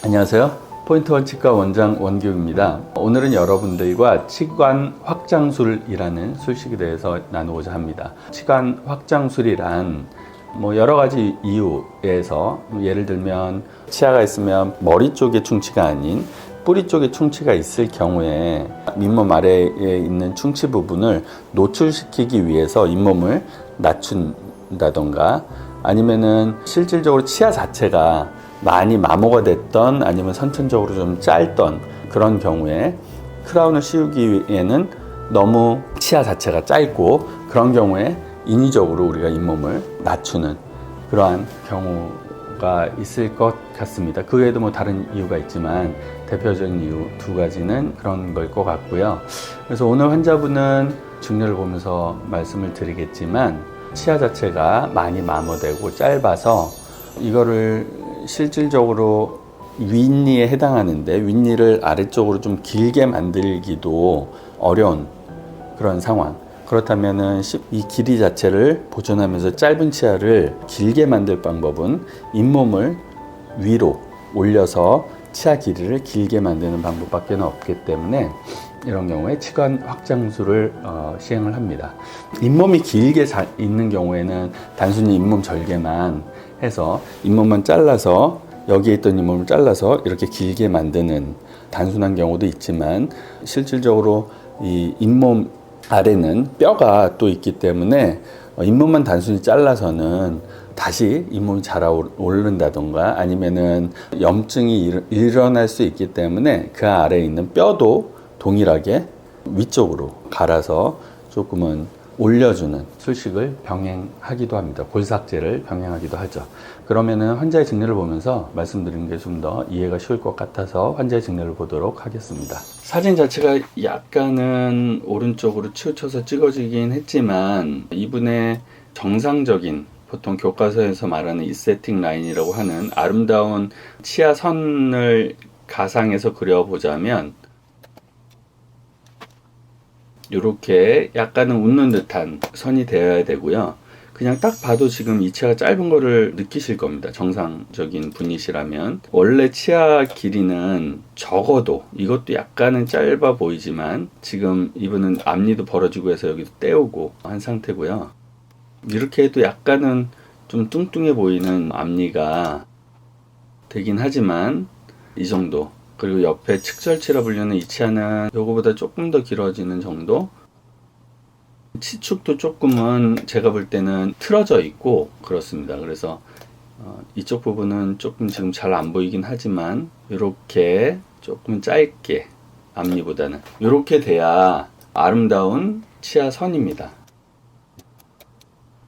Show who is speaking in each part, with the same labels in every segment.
Speaker 1: 안녕하세요. 포인트원 치과 원장 원기욱입니다. 오늘은 여러분들과 치관 확장술이라는 술식에 대해서 나누고자 합니다. 치관 확장술이란 여러 가지 이유에서 예를 들면 치아가 있으면 머리 쪽에 충치가 아닌 뿌리 쪽에 충치가 있을 경우에 잇몸 아래에 있는 충치 부분을 노출시키기 위해서 잇몸을 낮춘다던가 아니면은 실질적으로 치아 자체가 많이 마모가 됐던 아니면 선천적으로 좀 짧던 그런 경우에 크라운을 씌우기에는 너무 치아 자체가 짧고 그런 경우에 인위적으로 우리가 잇몸을 낮추는 그러한 경우가 있을 것 같습니다. 그 외에도 다른 이유가 있지만 대표적인 이유 두 가지는 그런 걸 것 같고요. 그래서 오늘 환자분은 증례를 보면서 말씀을 드리겠지만 치아 자체가 많이 마모되고 짧아서 이거를 실질적으로 윗니에 해당하는데 윗니를 아래쪽으로 좀 길게 만들기도 어려운 그런 상황. 그렇다면은 이 길이 자체를 보존하면서 짧은 치아를 길게 만들 방법은 잇몸을 위로 올려서 치아 길이를 길게 만드는 방법밖에 없기 때문에 이런 경우에 치관 확장술을 시행을 합니다. 잇몸이 길게 있는 경우에는 단순히 잇몸 절개만 해서 잇몸만 잘라서 여기에 있던 잇몸을 잘라서 이렇게 길게 만드는 단순한 경우도 있지만 실질적으로 이 잇몸 아래는 뼈가 또 있기 때문에 잇몸만 단순히 잘라서는 다시 잇몸이 자라오른다던가 아니면은 염증이 일어날 수 있기 때문에 그 아래에 있는 뼈도 동일하게 위쪽으로 갈아서 조금은 올려주는 술식을 병행하기도 합니다. 골삭제를 병행하기도 하죠. 그러면은 환자의 증례를 보면서 말씀드린 게 좀 더 이해가 쉬울 것 같아서 환자의 증례를 보도록 하겠습니다. 사진 자체가 약간은 오른쪽으로 치우쳐서 찍어지긴 했지만 이분의 정상적인 보통 교과서에서 말하는 이세팅 라인이라고 하는 아름다운 치아 선을 가상해서 그려보자면 이렇게 약간은 웃는 듯한 선이 되어야 되고요. 그냥 딱 봐도 지금 이 치아가 짧은 거를 느끼실 겁니다. 정상적인 분이시라면. 원래 치아 길이는 적어도 이것도 약간은 짧아 보이지만 지금 이분은 앞니도 벌어지고 해서 여기도 떼우고 한 상태고요. 이렇게 해도 약간은 좀 뚱뚱해 보이는 앞니가 되긴 하지만 이 정도. 그리고 옆에 측절치라 불리는 이 치아는 요거보다 조금 더 길어지는 정도. 치축도 조금은 제가 볼 때는 틀어져 있고 그렇습니다. 그래서 이쪽 부분은 조금 지금 잘 안 보이긴 하지만 이렇게 조금 짧게 앞니보다는 이렇게 돼야 아름다운 치아 선입니다.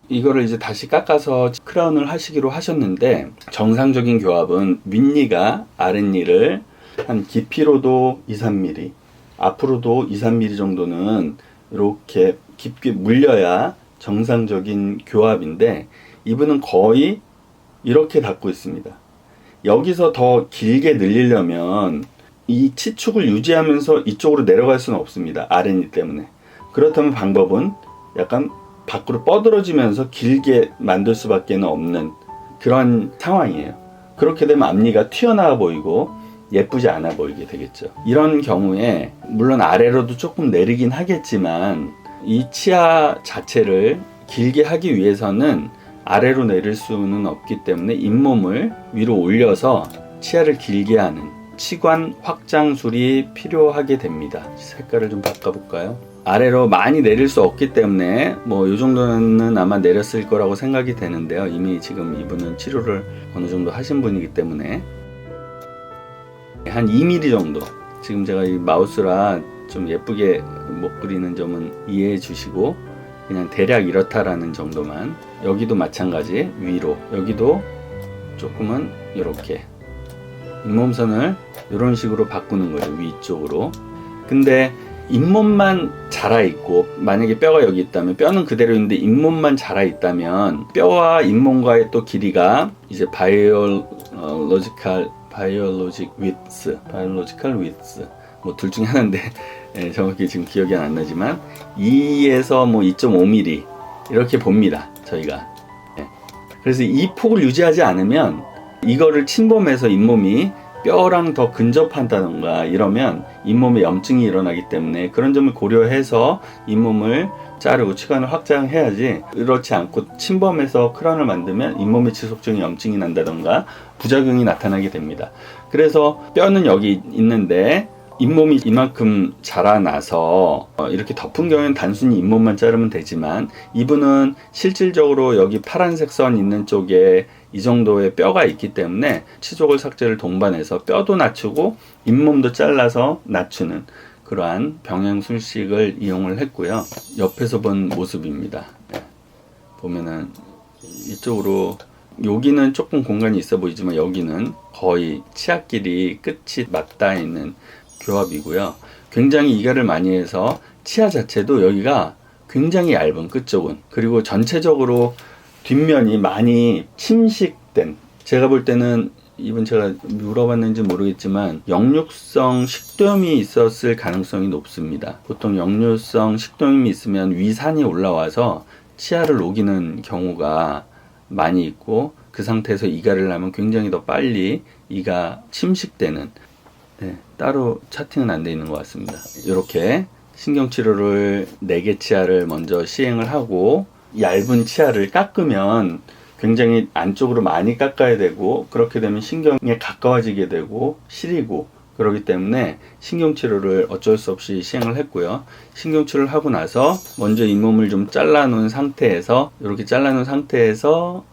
Speaker 1: 이거를 이제 다시 깎아서 크라운을 하시기로 하셨는데 정상적인 교합은 윗니가 아랫니를 한 깊이로도 2-3mm 앞으로도 2-3mm 정도는 이렇게 깊게 물려야 정상적인 교합인데 이분은 거의 이렇게 닿고 있습니다. 여기서 더 길게 늘리려면 이 치축을 유지하면서 이쪽으로 내려갈 수는 없습니다. 아랫니 때문에. 그렇다면 방법은 약간 밖으로 뻗어지면서 길게 만들 수밖에 없는 그런 상황이에요. 그렇게 되면 앞니가 튀어나와 보이고 예쁘지 않아 보이게 되겠죠. 이런 경우에 물론 아래로도 조금 내리긴 하겠지만 이 치아 자체를 길게 하기 위해서는 아래로 내릴 수는 없기 때문에 잇몸을 위로 올려서 치아를 길게 하는 치관 확장술이 필요하게 됩니다. 색깔을 좀 바꿔볼까요? 아래로 많이 내릴 수 없기 때문에 이 정도는 아마 내렸을 거라고 생각이 되는데요. 이미 지금 이분은 치료를 어느 정도 하신 분이기 때문에 한 2mm 정도. 지금 제가 이 마우스라 좀 예쁘게 못 그리는 점은 이해해 주시고 그냥 대략 이렇다라는 정도만. 여기도 마찬가지 위로, 여기도 조금은 이렇게 잇몸선을 이런 식으로 바꾸는 거죠. 위쪽으로. 근데 잇몸만 자라있고 만약에 뼈가 여기 있다면 뼈는 그대로 있는데 잇몸만 자라있다면 뼈와 잇몸과의 또 길이가 이제 바이올로지컬 width 둘 중에 하나인데 정확히 지금 기억이 안 나지만 2에서 2.5mm 이렇게 봅니다. 저희가. 그래서 이 폭을 유지하지 않으면 이거를 침범해서 잇몸이 뼈랑 더 근접한다던가 이러면 잇몸에 염증이 일어나기 때문에 그런 점을 고려해서 잇몸을 자르고 치관을 확장해야지, 그렇지 않고 침범해서 크라운을 만들면 잇몸에 지속적인 염증이 난다던가 부작용이 나타나게 됩니다. 그래서 뼈는 여기 있는데 잇몸이 이만큼 자라나서 이렇게 덮은 경우에는 단순히 잇몸만 자르면 되지만, 이분은 실질적으로 여기 파란색 선 있는 쪽에 이 정도의 뼈가 있기 때문에 치조골 삭제를 동반해서 뼈도 낮추고 잇몸도 잘라서 낮추는 그러한 병행술식을 이용을 했고요. 옆에서 본 모습입니다. 보면은 이쪽으로, 여기는 조금 공간이 있어 보이지만 여기는 거의 치아끼리 끝이 맞닿아 있는 교합이고요. 굉장히 이갈을 많이 해서 치아 자체도 여기가 굉장히 얇은 끝쪽은, 그리고 전체적으로 뒷면이 많이 침식된, 제가 볼 때는 이분 제가 물어봤는지 모르겠지만 역류성 식도염이 있었을 가능성이 높습니다. 보통 역류성 식도염이 있으면 위산이 올라와서 치아를 녹이는 경우가 많이 있고, 그 상태에서 이갈을 하면 굉장히 더 빨리 이가 침식되는, 따로 차팅은 안 돼 있는 것 같습니다. 이렇게 신경치료를 4개 치아를 먼저 시행을 하고, 얇은 치아를 깎으면 굉장히 안쪽으로 많이 깎아야 되고, 그렇게 되면 신경에 가까워지게 되고 시리고 그렇기 때문에 신경치료를 어쩔 수 없이 시행을 했고요. 신경치료를 하고 나서 먼저 잇몸을 좀 잘라 놓은 상태에서, 이렇게 잘라 놓은 상태에서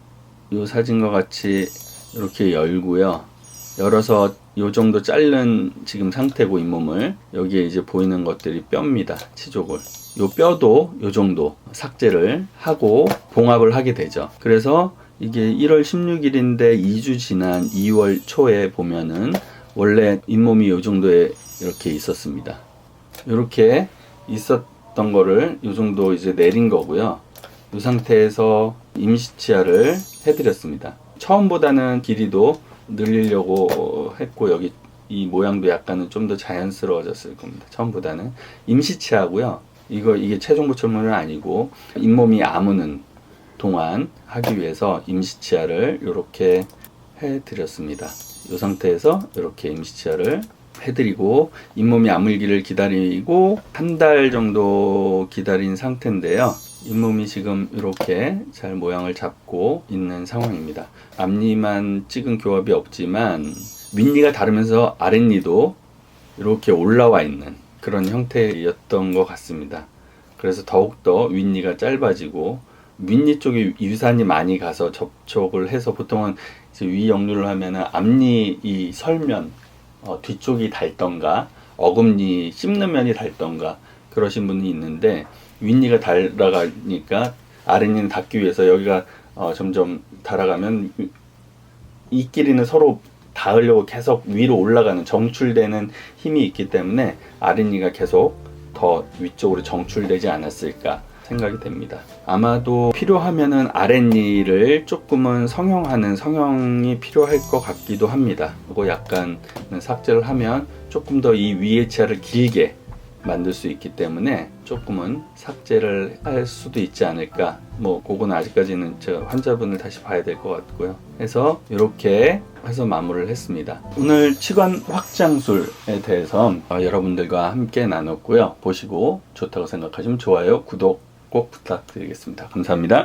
Speaker 1: 이 사진과 같이 이렇게 열고요. 열어서 요 정도 자른 지금 상태고, 잇몸을, 여기에 이제 보이는 것들이 뼈입니다. 치조골. 요 뼈도 요 정도 삭제를 하고 봉합을 하게 되죠. 그래서 이게 1월 16일인데 2주 지난 2월 초에 보면은 원래 잇몸이 요 정도에 이렇게 있었습니다. 이렇게 있었던 거를 요 정도 이제 내린 거고요. 이 상태에서 임시치아를 해드렸습니다. 처음보다는 길이도 늘리려고 했고, 여기 이 모양도 약간은 좀 더 자연스러워졌을 겁니다. 처음보다는. 임시치아고요. 이게 최종 보철물은 아니고 잇몸이 아무는 동안 하기 위해서 임시치아를 이렇게 해드렸습니다. 이 상태에서 이렇게 임시치아를 해드리고 잇몸이 아물기를 기다리고 한 달 정도 기다린 상태인데요. 잇몸이 지금 이렇게 잘 모양을 잡고 있는 상황입니다. 앞니만 찍은 교합이 없지만 윗니가 다르면서 아랫니도 이렇게 올라와 있는 그런 형태였던 것 같습니다. 그래서 더욱더 윗니가 짧아지고, 윗니 쪽에 유산이 많이 가서 접촉을 해서, 보통은 이제 위 역류를 하면은 앞니 이 설면 뒤쪽이 닳던가 어금니 씹는 면이 닳던가 그러신 분이 있는데, 윗니가 닳아가니까 아랫니는 닿기 위해서 여기가 점점 닳아가면 이 끼리는 서로 닿으려고 계속 위로 올라가는, 정출되는 힘이 있기 때문에 아랫니가 계속 더 위쪽으로 정출되지 않았을까 생각이 됩니다. 아마도 필요하면은 아랫니를 조금은 성형하는 성형이 필요할 것 같기도 합니다. 그리고 약간 삭제를 하면 조금 더 이 위의 치아를 길게 만들 수 있기 때문에 조금은 삭제를 할 수도 있지 않을까. 그거는 아직까지는 제가 환자분을 다시 봐야 될 것 같고요. 해서 이렇게 해서 마무리를 했습니다. 오늘 치관 확장술에 대해서 여러분들과 함께 나눴고요. 보시고 좋다고 생각하시면 좋아요, 구독 꼭 부탁드리겠습니다. 감사합니다.